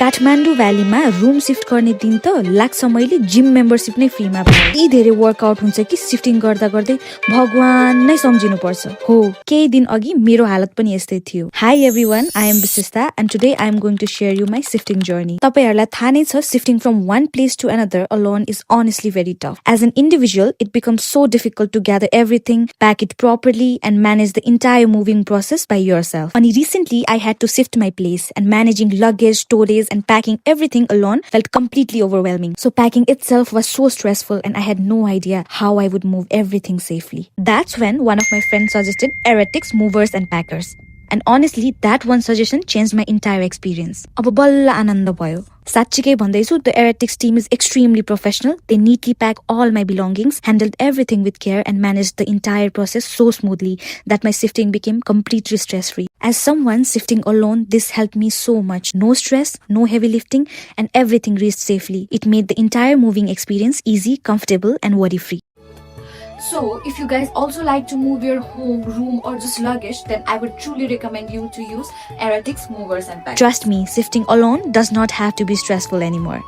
Kathmandu भ्यालीमा room shift गर्ने दिन त लाग्छ मैले जिम मेम्बरसिप नै फ्रीमा पाएँ। यति धेरै वर्कआउट हुन्छ कि सिफ्टिङ गर्दा गर्दै भगवान नै सम्झिनु पर्छ। हो, केही दिन अघि मेरो हालत पनि यस्तै थियो। Hi everyone, I am Vishishta and today I am going to share you my shifting journey. तपाईहरुलाई थाहा नै छ shifting from one place to another alone is honestly very tough. As an individual, it becomes so difficult to gather everything, pack it properly, and manage the entire moving process by yourself. Only recently, I had to shift my place, and managing luggage, storage, and packing everything alone felt completely overwhelming. So packing itself was so stressful, and I had no idea how I would move everything safely. That's when one of my friends suggested Eretics Movers and Packers. And honestly, that one suggestion changed my entire experience. अब बल्ल आनन्द भयो। साच्चीकै भन्दैछु, the Eretics team is extremely professional. They neatly pack all my belongings, handled everything with care, and managed the entire process so smoothly that my shifting became completely stress-free. As someone shifting alone, this helped me so much. No stress, no heavy lifting, and everything reached safely. It made the entire moving experience easy, comfortable, and worry-free. So, if you guys also like to move your home, room, or just luggage, then I would truly recommend you to use Eretics Movers and Packers. Trust me, shifting alone does not have to be stressful anymore.